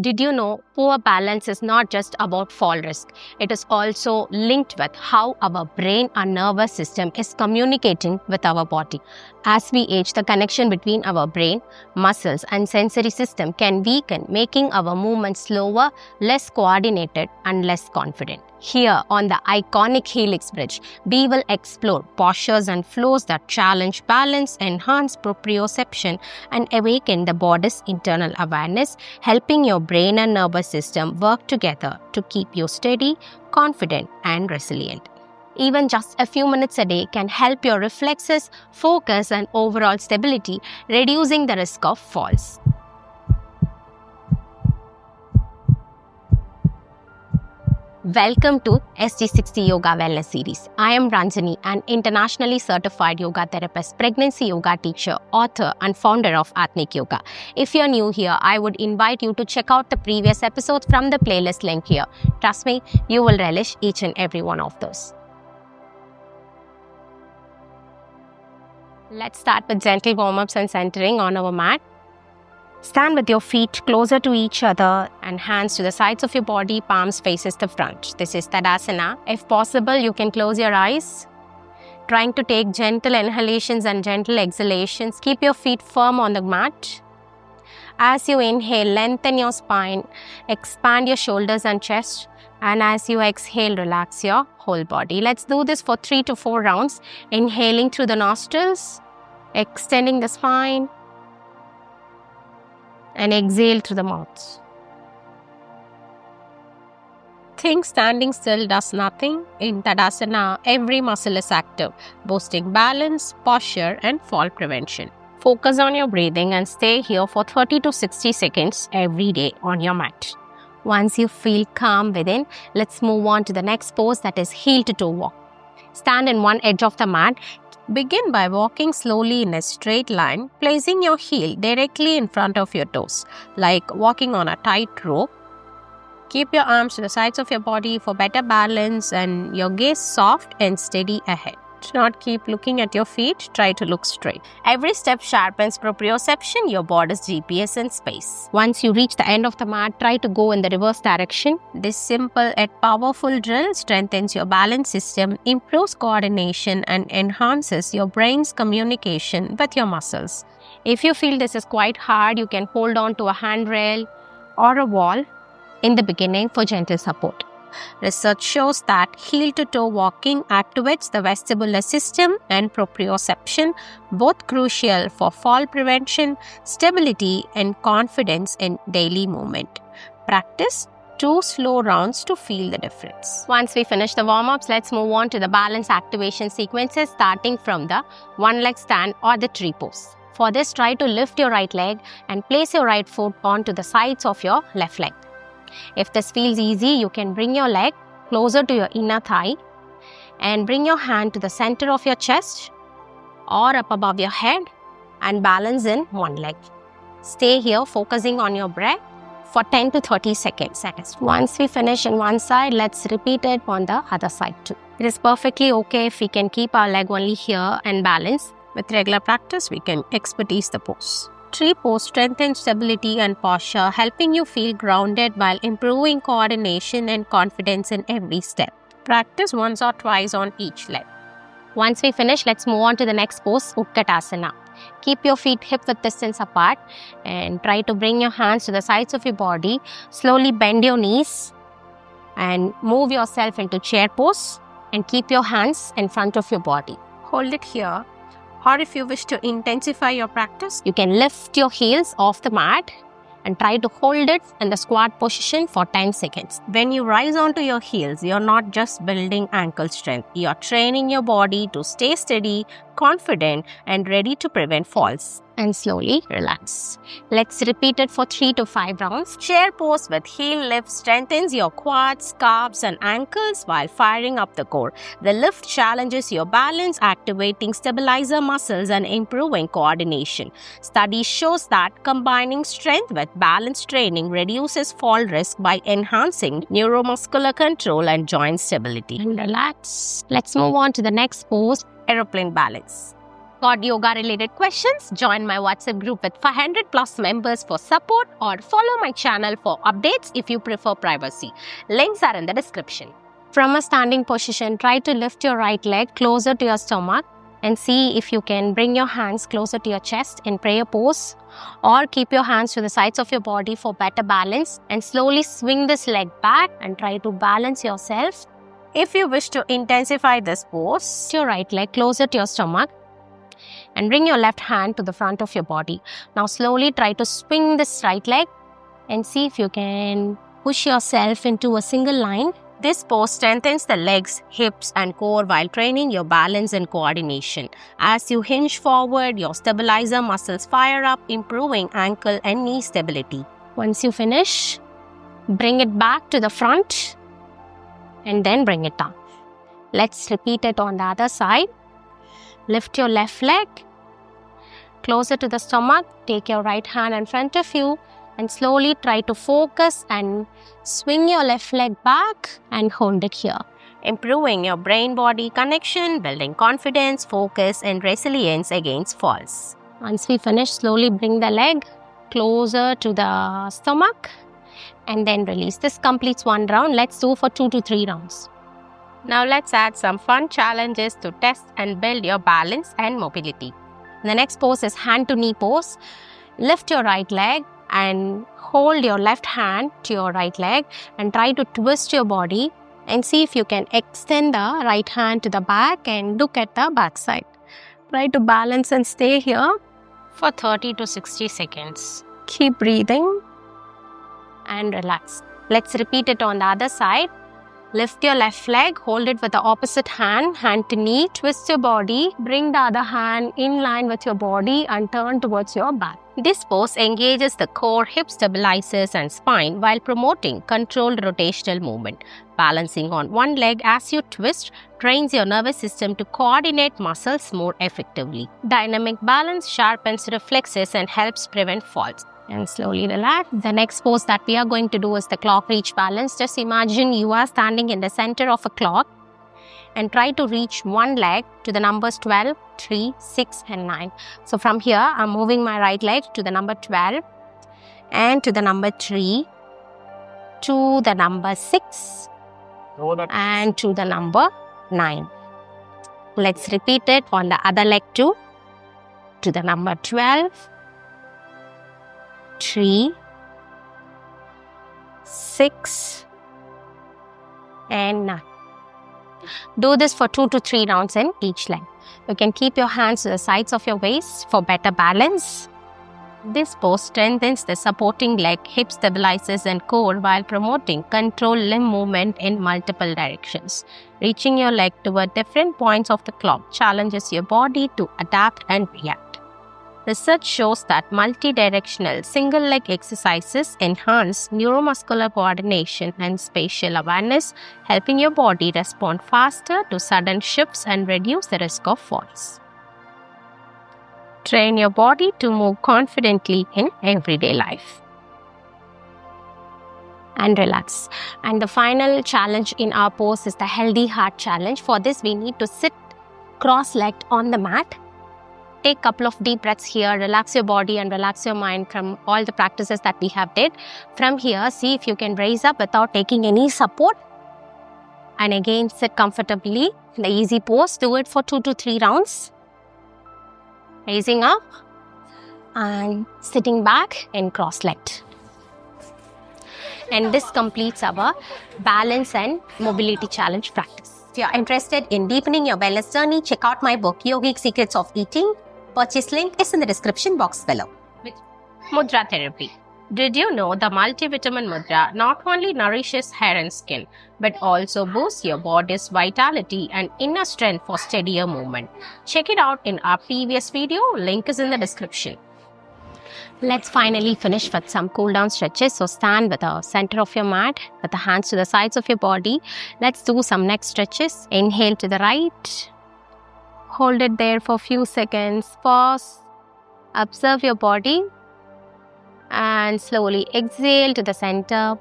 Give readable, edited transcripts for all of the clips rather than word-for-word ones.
Did you know poor balance is not just about fall risk? It is also linked with how our brain and nervous system is communicating with our body. As we age, the connection between our brain, muscles and sensory system can weaken, making our movements slower, less coordinated and less confident. Here on the iconic Helix Bridge, we will explore postures and flows that challenge balance, enhance proprioception and awaken the body's internal awareness, helping your brain and nervous system work together to keep you steady, confident and resilient. Even just a few minutes a day can help your reflexes, focus and overall stability, reducing the risk of falls. Welcome to SG60 Yoga Wellness Series. I am Ranjani, an internationally certified yoga therapist, pregnancy yoga teacher, author and founder of Aathmik Yoga. If you're new here, I would invite you to check out the previous episodes from the playlist link here. Trust me, you will relish each and every one of those. Let's start with gentle warm-ups and centering on our mat. Stand with your feet closer to each other and hands to the sides of your body, palms faces the front. This is Tadasana. If possible, you can close your eyes. Trying to take gentle inhalations and gentle exhalations. Keep your feet firm on the mat. As you inhale, lengthen your spine, expand your shoulders and chest. And as you exhale, relax your whole body. Let's do this for 3 to 4 rounds. Inhaling through the nostrils, extending the spine. And exhale through the mouth. Think standing still does nothing. In Tadasana, every muscle is active, boosting balance, posture and fall prevention. Focus on your breathing and stay here for 30 to 60 seconds every day on your mat. Once you feel calm within, let's move on to the next pose, that is heel to toe walk. Stand in one edge of the mat. Begin by walking slowly in a straight line, placing your heel directly in front of your toes, like walking on a tight rope. Keep your arms to the sides of your body for better balance and your gaze soft and steady ahead. Do not keep looking at your feet, try to look straight. Every step sharpens proprioception, your body's GPS in space. Once you reach the end of the mat, try to go in the reverse direction. This simple yet powerful drill strengthens your balance system, improves coordination and enhances your brain's communication with your muscles. If you feel this is quite hard, you can hold on to a handrail or a wall in the beginning for gentle support. Research shows that heel-to-toe walking activates the vestibular system and proprioception, both crucial for fall prevention, stability, and confidence in daily movement. Practice 2 slow rounds to feel the difference. Once we finish the warm-ups, let's move on to the balance activation sequences, starting from the one-leg stand or the tree pose. For this, try to lift your right leg and place your right foot onto the sides of your left leg. If this feels easy, you can bring your leg closer to your inner thigh and bring your hand to the center of your chest or up above your head and balance in one leg. Stay here focusing on your breath for 10 to 30 seconds. Once we finish on one side, let's repeat it on the other side too. It is perfectly okay if we can keep our leg only here and balance. With regular practice, we can expertise the pose. Tree pose strengthens stability and posture, helping you feel grounded while improving coordination and confidence in every step. Practice once or twice on each leg. Once we finish, let's move on to the next pose, Utkatasana. Keep your feet hip-width distance apart and try to bring your hands to the sides of your body. Slowly bend your knees and move yourself into chair pose and keep your hands in front of your body. Hold it here. Or if you wish to intensify your practice, you can lift your heels off the mat and try to hold it in the squat position for 10 seconds. When you rise onto your heels, you're not just building ankle strength. You're training your body to stay steady, confident, and ready to prevent falls. And slowly relax. Let's repeat it for 3 to 5 rounds. Chair pose with heel lift strengthens your quads, calves, and ankles while firing up the core. The lift challenges your balance, activating stabilizer muscles and improving coordination. Study shows that combining strength with balance training reduces fall risk by enhancing neuromuscular control and joint stability. And relax. Let's move on to the next pose, aeroplane balance. Got yoga related questions? Join my WhatsApp group with 500 plus members for support, or follow my channel for updates if you prefer privacy. Links are in the description. From a standing position, try to lift your right leg closer to your stomach and see if you can bring your hands closer to your chest in prayer pose, or keep your hands to the sides of your body for better balance, and slowly swing this leg back and try to balance yourself. If you wish to intensify this pose, your right leg closer to your stomach and bring your left hand to the front of your body. Now slowly try to swing this right leg and see if you can push yourself into a single line. This pose strengthens the legs, hips and core while training your balance and coordination. As you hinge forward, your stabilizer muscles fire up, improving ankle and knee stability. Once you finish, bring it back to the front and then bring it down. Let's repeat it on the other side. Lift your left leg closer to the stomach. Take your right hand in front of you and slowly try to focus and swing your left leg back and hold it here. Improving your brain-body connection, building confidence, focus and resilience against falls. Once we finish, slowly bring the leg closer to the stomach and then release. This completes one round. Let's do for 2 to 3 rounds. Now let's add some fun challenges to test and build your balance and mobility. The next pose is hand to knee pose. Lift your right leg and hold your left hand to your right leg and try to twist your body and see if you can extend the right hand to the back and look at the back side. Try to balance and stay here for 30 to 60 seconds. Keep breathing and relax. Let's repeat it on the other side. Lift your left leg, hold it with the opposite hand, hand to knee, twist your body, bring the other hand in line with your body and turn towards your back. This pose engages the core, hip stabilizers and spine while promoting controlled rotational movement. Balancing on one leg as you twist trains your nervous system to coordinate muscles more effectively. Dynamic balance sharpens reflexes and helps prevent falls. And slowly relax. The next pose that we are going to do is the clock reach balance. Just imagine you are standing in the center of a clock and try to reach one leg to the numbers 12, 3, 6 and 9. So from here, I'm moving my right leg to the number 12 and to the number 3, to the number 6 and to the number 9. Let's repeat it on the other leg too. To the number 12, 3, 6 and 9. Do this for 2 to 3 rounds in each leg. You can keep your hands to the sides of your waist for better balance. This pose strengthens the supporting leg, hip stabilizers and core while promoting controlled limb movement in multiple directions. Reaching your leg toward different points of the clock challenges your body to adapt and react. Research shows that multi-directional single-leg exercises enhance neuromuscular coordination and spatial awareness, helping your body respond faster to sudden shifts and reduce the risk of falls. Train your body to move confidently in everyday life. And relax. And the final challenge in our pose is the healthy heart challenge. For this, we need to sit cross-legged on the mat. Take a couple of deep breaths here, relax your body and relax your mind from all the practices that we have did. From here, see if you can raise up without taking any support. And again, sit comfortably in the easy pose. Do it for 2 to 3 rounds. Raising up and sitting back in cross-legged. And this completes our balance and mobility challenge practice. If you are interested in deepening your wellness journey, check out my book, Yogic Secrets of Eating. Purchase link is in the description box below. With Mudra Therapy. Did you know the multivitamin mudra not only nourishes hair and skin, but also boosts your body's vitality and inner strength for steadier movement? Check it out in our previous video. Link is in the description. Let's finally finish with some cool down stretches. So stand with the center of your mat with the hands to the sides of your body. Let's do some neck stretches. Inhale to the right. Hold it there for a few seconds. Pause. Observe your body. And slowly exhale to the center.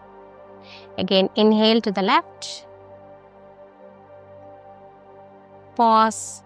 Again, inhale to the left. Pause.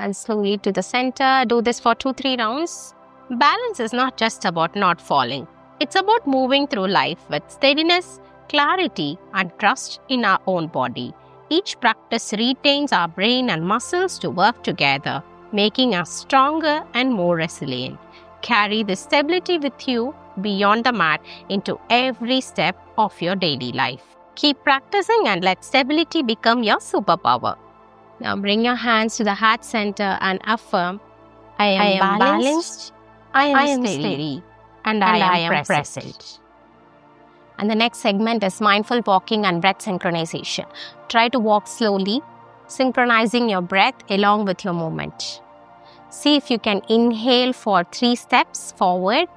and slowly to the center. Do this for 2-3 rounds. Balance is not just about not falling. It's about moving through life with steadiness, clarity, and trust in our own body. Each practice retains our brain and muscles to work together, making us stronger and more resilient. Carry this stability with you beyond the mat into every step of your daily life. Keep practicing and let stability become your superpower. Now bring your hands to the heart center and affirm, I am balanced, I am steady, and I am present. And the next segment is mindful walking and breath synchronization. Try to walk slowly, synchronizing your breath along with your movement. See if you can inhale for 3 steps forward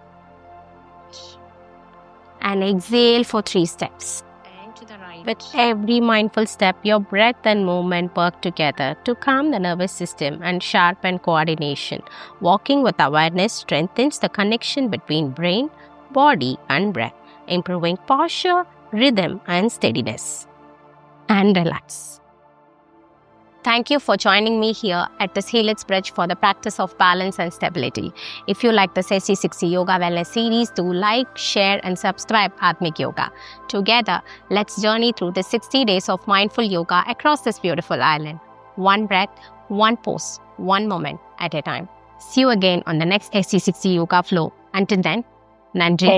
and exhale for 3 steps. And to the right. With every mindful step, your breath and movement work together to calm the nervous system and sharpen coordination. Walking with awareness strengthens the connection between brain, body, and breath, improving posture, rhythm, and steadiness. And relax. Thank you for joining me here at this Helix Bridge for the practice of balance and stability. If you like this SC60 Yoga Wellness series, do like, share, and subscribe Aathmik Yoga. Together, let's journey through the 60 days of mindful yoga across this beautiful island. One breath, one pose, one moment at a time. See you again on the next SC60 Yoga flow. Until then, Nandri.